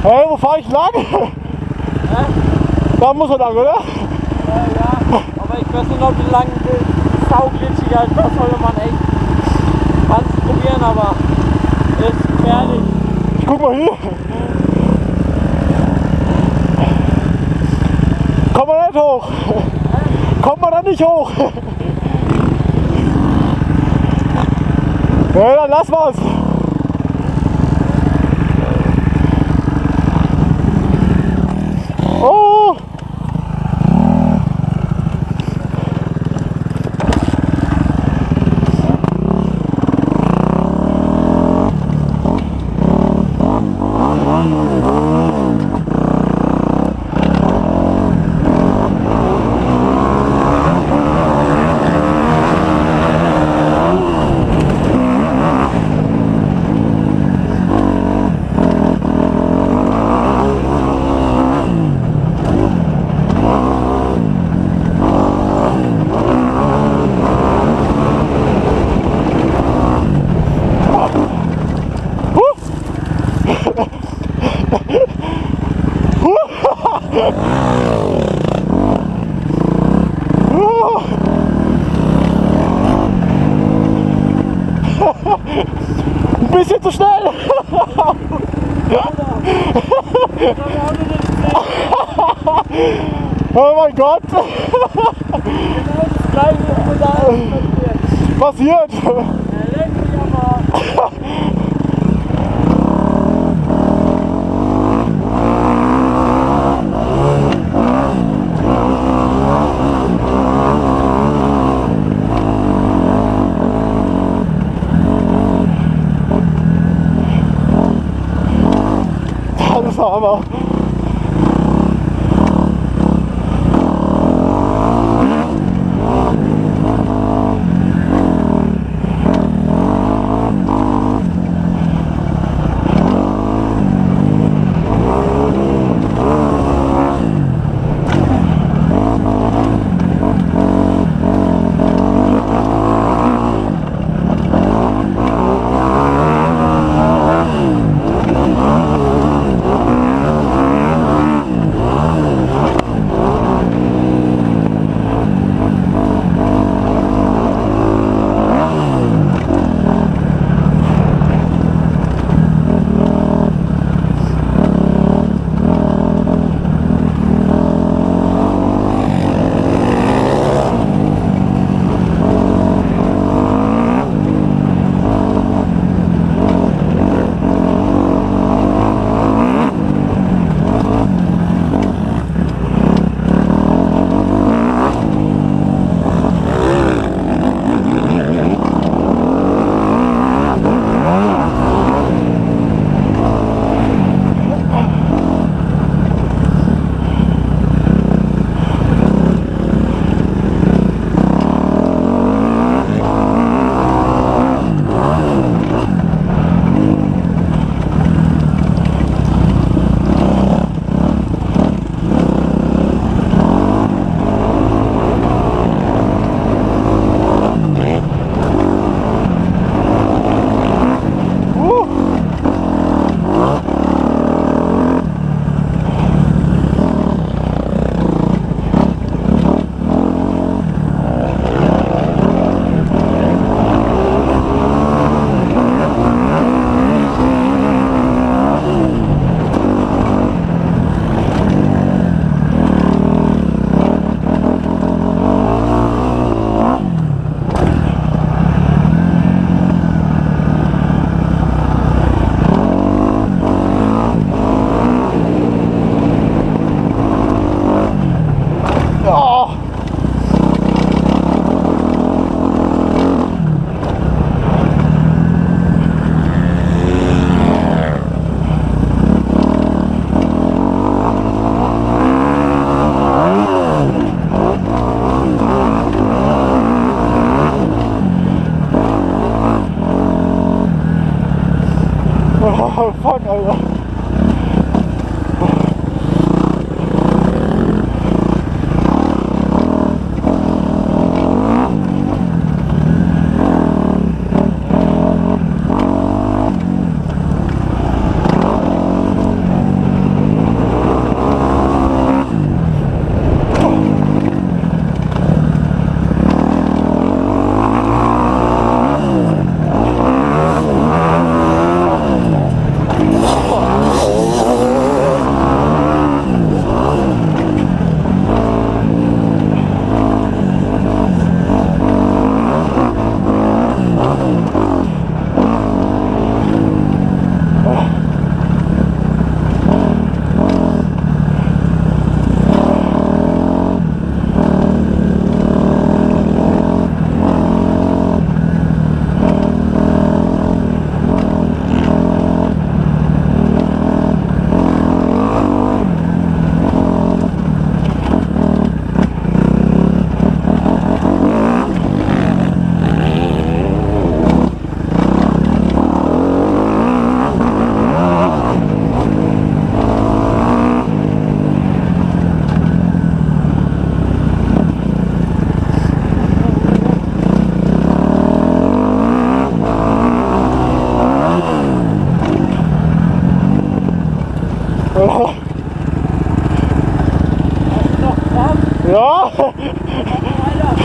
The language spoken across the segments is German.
Hey, wo fahr ich lang? Da muss er lang, oder? Ja, aber ich weiß nicht, ob die lang sauglitschiger ist. Das sollte man echt. Kannst du probieren, aber ist gefährlich. Ich guck mal hier. Komm mal nicht hoch. Kommt man da nicht hoch. Ja, dann lass mal's. Oh! Ein bisschen zu schnell! Oh mein Gott! Genau das gleiche ist da Passiert! Er lenkt mich aber. Das ist der Hammer! Oh, fuck, Alter. Hast du noch Kraft? Ja. Weiter.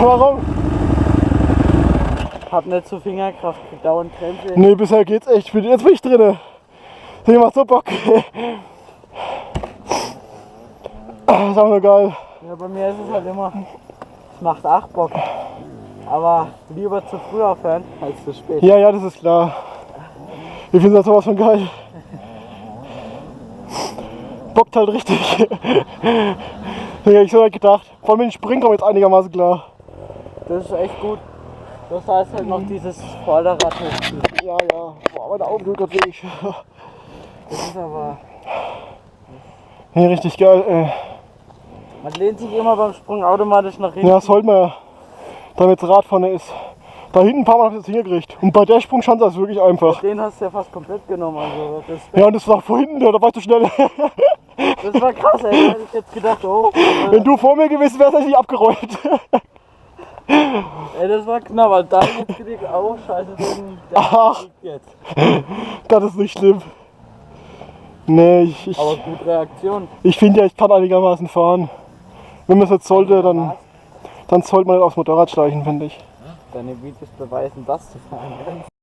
Warum? Hab nicht so Fingerkraft, dauernd Krämpfe. Nee, bisher geht's echt. Jetzt bin ich drinne. Das macht so Bock. Das ist auch nur geil. Ja, bei mir ist es halt immer, es macht auch Bock. Aber lieber zu früh aufhören als zu spät. Ja, ja, das ist klar. Ich finde das sowas von geil. Bockt halt richtig. Das hätte ich so nicht gedacht. Vor allem mit dem Springen komme ich jetzt einigermaßen klar. Das ist echt gut. Das heißt halt noch dieses Vorderrad nicht. Ja, ja. Boah, meine Augen tun gerade weh. Das ist aber. Nee, richtig geil, ey. Man lehnt sich immer beim Sprung automatisch nach hinten. Ja, das sollte man ja. Damit das Rad vorne ist. Da hinten ein paar Mal habe ich das hingekriegt. Und bei der Sprungschanze ist es wirklich einfach. Den hast du ja fast komplett genommen. Also das, Ja, und das war vorhin, da warst du schnell. das war krass, ey. Da hätte ich jetzt gedacht, oh. Wenn du vor mir gewesen wärst, hätte ich dich abgerollt. Ey, das war knapp, weil da jetzt gedacht, oh scheiße, Ach. liegt jetzt. Das ist nicht schlimm. Nee, Aber gut Reaktion. ich finde ja, ich kann einigermaßen fahren. Wenn man es jetzt sollte, dann sollte man nicht aufs Motorrad steigen, finde ich. Deine Videos beweisen, dass du fahren kannst.